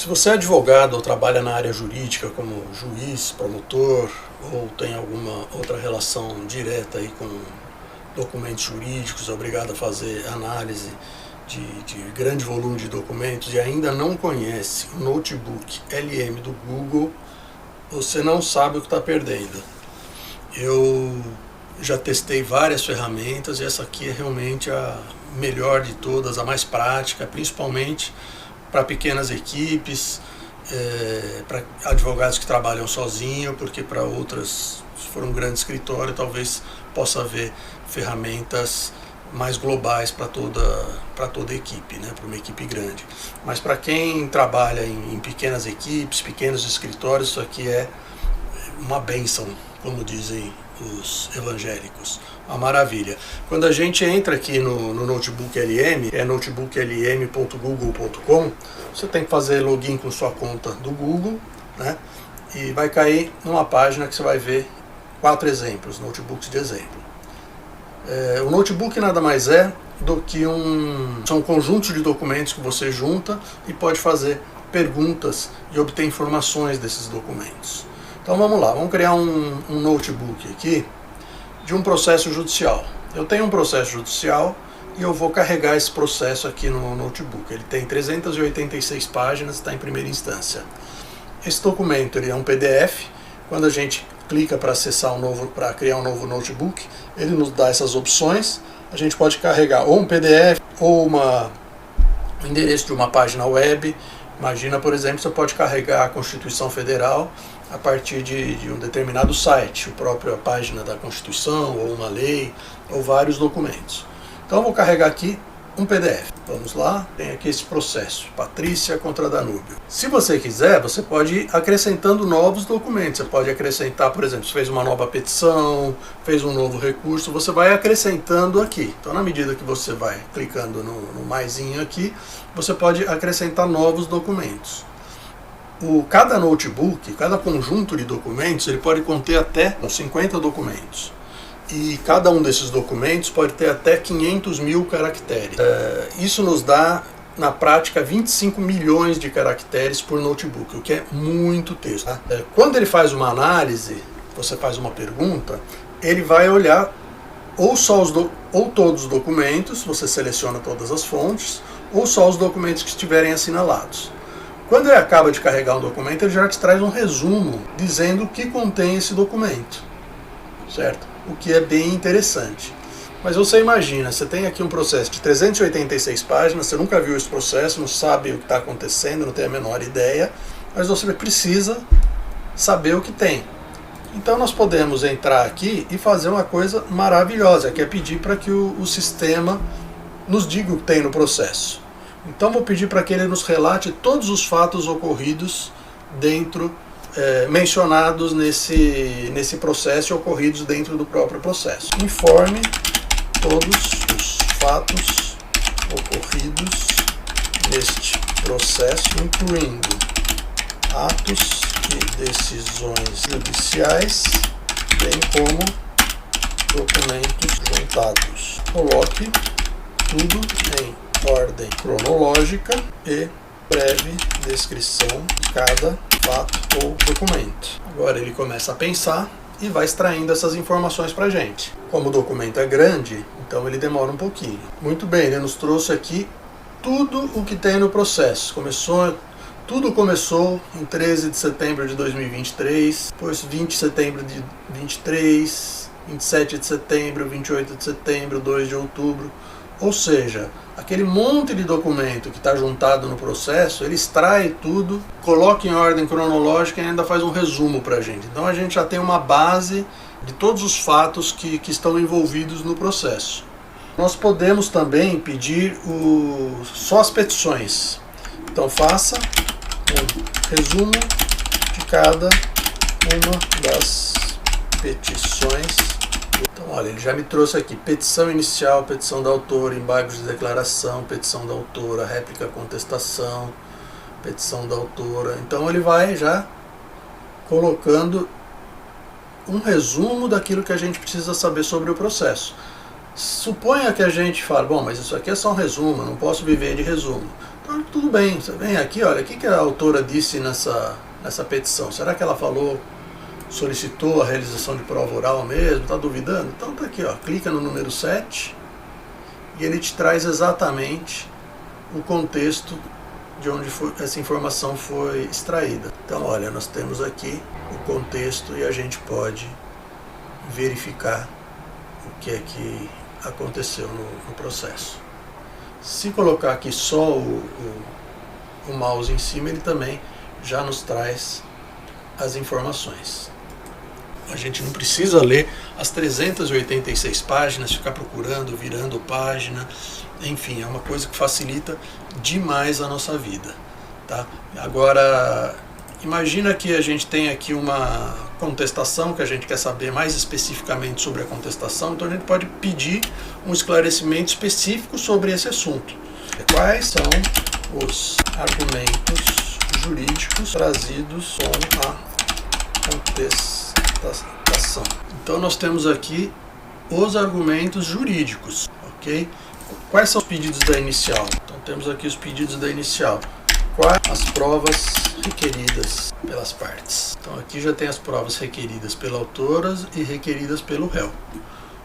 Se você é advogado ou trabalha na área jurídica como juiz, promotor ou tem alguma outra relação direta aí com documentos jurídicos, é obrigado a fazer análise de grande volume de documentos e ainda não conhece o notebook LM do Google, você não sabe o que está perdendo. Eu já testei várias ferramentas e essa aqui é realmente a melhor de todas, a mais prática, principalmente para pequenas equipes, para advogados que trabalham sozinho, porque para outras, se for um grande escritório, talvez possa haver ferramentas mais globais para toda equipe, né, para uma equipe grande. Mas para quem trabalha em pequenas equipes, pequenos escritórios, isso aqui é uma bênção, como dizem os evangélicos, uma maravilha. Quando a gente entra aqui no Notebook LM, é notebooklm.google.com, você tem que fazer login com sua conta do Google, né? E vai cair numa página que você vai ver 4 exemplos, notebooks de exemplo. O notebook nada mais é do que são conjuntos de documentos que você junta e pode fazer perguntas e obter informações desses documentos. Então vamos lá, vamos criar um notebook aqui de um processo judicial. Eu tenho um processo judicial e eu vou carregar esse processo aqui no notebook. Ele tem 386 páginas, está em primeira instância. Esse documento ele é um PDF. Quando a gente clica para acessar para criar um novo notebook, ele nos dá essas opções. A gente pode carregar ou um PDF ou o endereço de uma página web. Imagina, por exemplo, você pode carregar a Constituição Federal a partir de um determinado site, a própria página da Constituição, ou uma lei, ou vários documentos. Então eu vou carregar aqui um PDF. Vamos lá, tem aqui esse processo, Patrícia contra Danúbio. Se você quiser, você pode ir acrescentando novos documentos. Você pode acrescentar, por exemplo, se fez uma nova petição, fez um novo recurso, você vai acrescentando aqui. Então, na medida que você vai clicando no maisinho aqui, você pode acrescentar novos documentos. Cada notebook, cada conjunto de documentos, ele pode conter até 50 documentos. E cada um desses documentos pode ter até 500 mil caracteres. Isso nos dá, na prática, 25 milhões de caracteres por notebook, o que é muito texto. Quando ele faz uma análise, você faz uma pergunta, ele vai olhar ou todos os documentos, você seleciona todas as fontes, ou só os documentos que estiverem assinalados. Quando ele acaba de carregar um documento, ele já te traz um resumo dizendo o que contém esse documento, certo? O que é bem interessante. Mas você imagina, você tem aqui um processo de 386 páginas, você nunca viu esse processo, não sabe o que está acontecendo, não tem a menor ideia, mas você precisa saber o que tem. Então nós podemos entrar aqui e fazer uma coisa maravilhosa, que é pedir para que o sistema nos diga o que tem no processo. Então vou pedir para que ele nos relate todos os fatos ocorridos mencionados nesse processo e ocorridos dentro do próprio processo. Informe todos os fatos ocorridos neste processo, incluindo atos e decisões judiciais, bem como documentos juntados. Coloque tudo em ordem cronológica e breve descrição de cada fato ou documento. Agora ele começa a pensar e vai extraindo essas informações para a gente. Como o documento é grande, então ele demora um pouquinho. Muito bem, ele nos trouxe aqui tudo o que tem no processo. Tudo começou em 13 de setembro de 2023, depois 20 de setembro de 2023, 27 de setembro, 28 de setembro, 2 de outubro. Ou seja, aquele monte de documento que está juntado no processo, ele extrai tudo, coloca em ordem cronológica e ainda faz um resumo para a gente. Então a gente já tem uma base de todos os fatos que estão envolvidos no processo. Nós podemos também pedir só as petições. Então faça um resumo de cada uma das petições. Então, olha, ele já me trouxe aqui petição inicial, petição da autora, embargos de declaração, petição da autora, réplica, contestação, petição da autora. Então ele vai já colocando um resumo daquilo que a gente precisa saber sobre o processo. Suponha que a gente fale, bom, mas isso aqui é só um resumo, eu não posso viver de resumo. Então tudo bem, você vem aqui, olha, o que a autora disse nessa petição? Será que ela solicitou a realização de prova oral mesmo? Está duvidando? Então tá aqui, ó, clica no número 7 e ele te traz exatamente o contexto de onde essa informação foi extraída. Então olha, nós temos aqui o contexto e a gente verificar o que é que aconteceu no processo. Se colocar aqui só o mouse em cima, ele também já nos traz as informações. A gente não precisa ler as 386 páginas, ficar procurando, virando página, enfim, é uma coisa que facilita demais a nossa vida, tá? Agora, imagina que a gente tem aqui uma contestação, que a gente quer saber mais especificamente sobre a contestação, então a gente pode pedir um esclarecimento específico sobre esse assunto. Quais são os argumentos jurídicos trazidos com a contestação? Então nós temos aqui os argumentos jurídicos, ok? Quais são os pedidos da inicial? Então temos aqui os pedidos da inicial. Quais as provas requeridas pelas partes? Então aqui já tem as provas requeridas pela autora e requeridas pelo réu.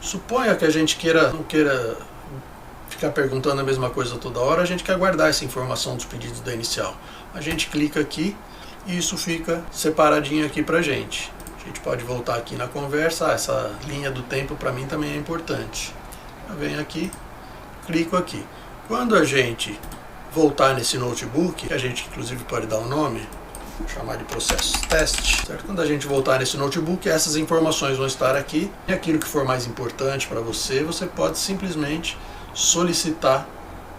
Suponha que a gente não queira ficar perguntando a mesma coisa toda hora, a gente quer guardar essa informação dos pedidos da inicial. A gente clica aqui e isso fica separadinho aqui pra gente. A gente pode voltar aqui na conversa, essa linha do tempo para mim também é importante. Eu venho aqui, clico aqui. Quando a gente voltar nesse notebook, a gente inclusive pode dar um nome, vou chamar de processo teste, certo? Quando a gente voltar nesse notebook, essas informações vão estar aqui, e aquilo que for mais importante para você, você pode simplesmente solicitar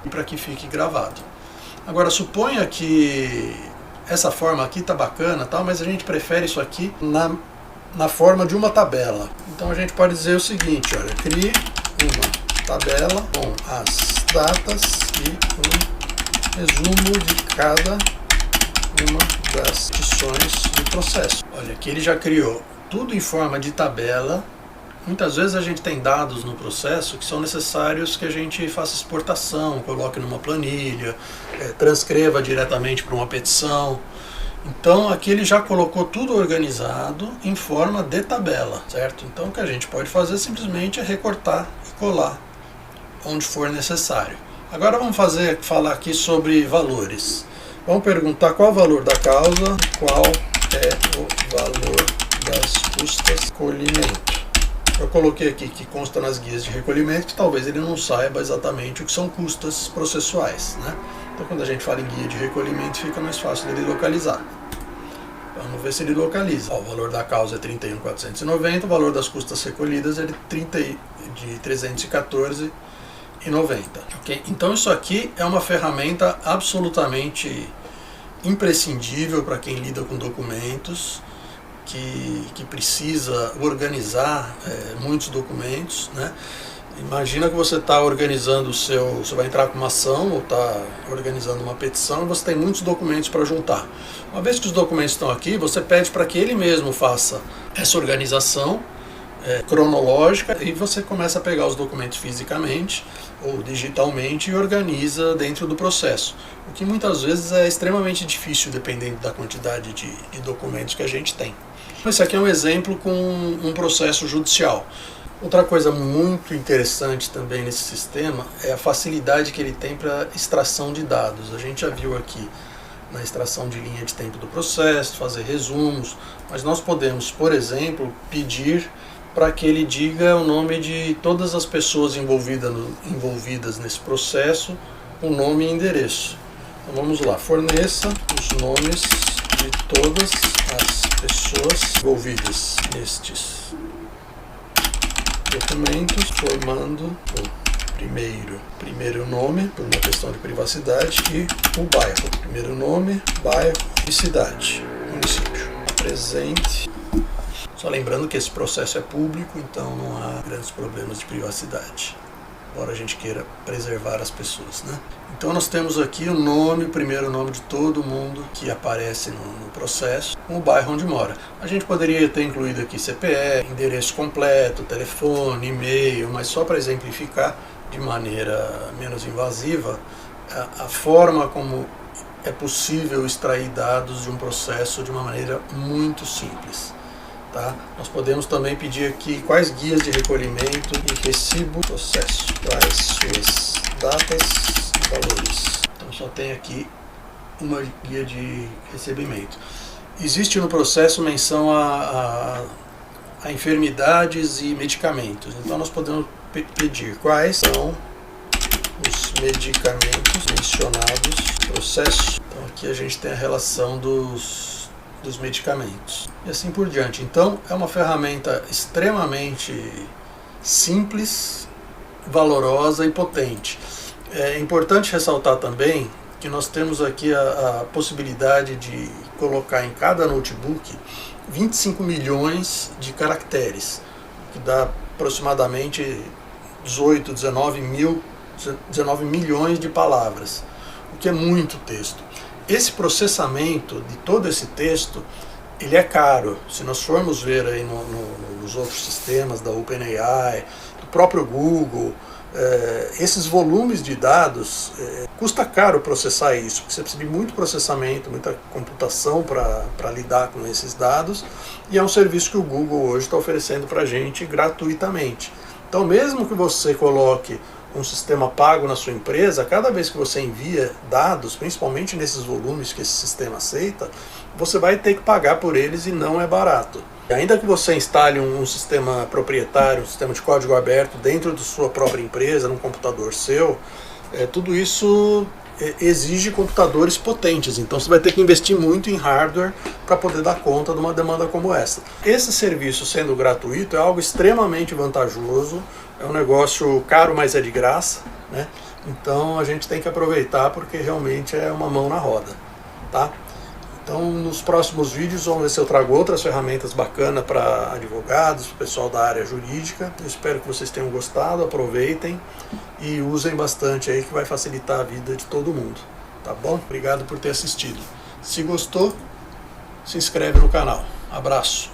para que fique gravado. Agora, suponha que essa forma aqui tá bacana, tal, mas a gente prefere isso aqui na forma de uma tabela. Então a gente pode dizer o seguinte, olha, crie uma tabela com as datas e um resumo de cada uma das petições do processo. Olha, aqui ele já criou tudo em forma de tabela. Muitas vezes a gente tem dados no processo que são necessários que a gente faça exportação, coloque numa planilha, transcreva diretamente para uma petição. Então aqui ele já colocou tudo organizado em forma de tabela, certo? Então o que a gente pode fazer simplesmente é recortar e colar onde for necessário. Agora vamos falar aqui sobre valores. Vamos perguntar qual o valor da causa, qual é o valor das custas de recolhimento. Eu coloquei aqui que consta nas guias de recolhimento, que talvez ele não saiba exatamente o que são custas processuais, né? Então quando a gente fala em guia de recolhimento fica mais fácil dele localizar. Vamos ver se ele localiza. Ó, o valor da causa é 31.490, o valor das custas recolhidas é de 314,90. Okay? Então isso aqui é uma ferramenta absolutamente imprescindível para quem lida com documentos, que precisa organizar muitos documentos, né? Imagina que você está organizando você vai entrar com uma ação ou está organizando uma petição e você tem muitos documentos para juntar. Uma vez que os documentos estão aqui, você pede para que ele mesmo faça essa organização cronológica e você começa a pegar os documentos fisicamente ou digitalmente e organiza dentro do processo. O que muitas vezes é extremamente difícil dependendo da quantidade de documentos que a gente tem. Esse aqui é um exemplo com um processo judicial. Outra coisa muito interessante também nesse sistema é a facilidade que ele tem para extração de dados. A gente já viu aqui na extração de linha de tempo do processo, fazer resumos, mas nós podemos, por exemplo, pedir para que ele diga o nome de todas as pessoas envolvidas nesse processo, o nome e endereço. Então vamos lá, forneça os nomes de todas as pessoas envolvidas nestes documentos, formando o primeiro nome, por uma questão de privacidade, e o bairro. Primeiro nome, bairro e cidade, município. Apresente. Só lembrando que esse processo é público, então não há grandes problemas de privacidade. embora a gente queira preservar as pessoas, né? Então nós temos aqui o nome, o primeiro nome de todo mundo que aparece no processo, com o bairro onde mora. A gente poderia ter incluído aqui CPF, endereço completo, telefone, e-mail, mas só para exemplificar de maneira menos invasiva a forma como é possível extrair dados de um processo de uma maneira muito simples. Tá? Nós podemos também pedir aqui quais guias de recolhimento e recibo processo, quais suas datas e valores. Então só tem aqui uma guia de recebimento. Existe no processo menção a enfermidades e medicamentos, então nós podemos pedir quais são os medicamentos mencionados no processo. Então aqui a gente tem a relação dos medicamentos e assim por diante. Então é uma ferramenta extremamente simples, valorosa e potente. É importante ressaltar também que nós temos aqui a possibilidade de colocar em cada notebook 25 milhões de caracteres, que dá aproximadamente 19 milhões de palavras, o que é muito texto. Esse processamento de todo esse texto, ele é caro. Se nós formos ver aí nos outros sistemas da OpenAI, do próprio Google, esses volumes de dados, custa caro processar isso, porque você precisa de muito processamento, muita computação para lidar com esses dados, e é um serviço que o Google hoje está oferecendo para a gente gratuitamente. Então mesmo que você coloque um sistema pago na sua empresa, cada vez que você envia dados, principalmente nesses volumes que esse sistema aceita, você vai ter que pagar por eles e não é barato. E ainda que você instale um sistema proprietário, um sistema de código aberto dentro da sua própria empresa, num computador seu, tudo isso exige computadores potentes, então você vai ter que investir muito em hardware para poder dar conta de uma demanda como essa. Esse serviço sendo gratuito é algo extremamente vantajoso, é um negócio caro, mas é de graça, né? Então a gente tem que aproveitar porque realmente é uma mão na roda, tá? Então nos próximos vídeos vamos ver se eu trago outras ferramentas bacanas para advogados, pessoal da área jurídica. Eu espero que vocês tenham gostado, aproveitem e usem bastante aí que vai facilitar a vida de todo mundo, tá bom? Obrigado por ter assistido. Se gostou, se inscreve no canal. Abraço!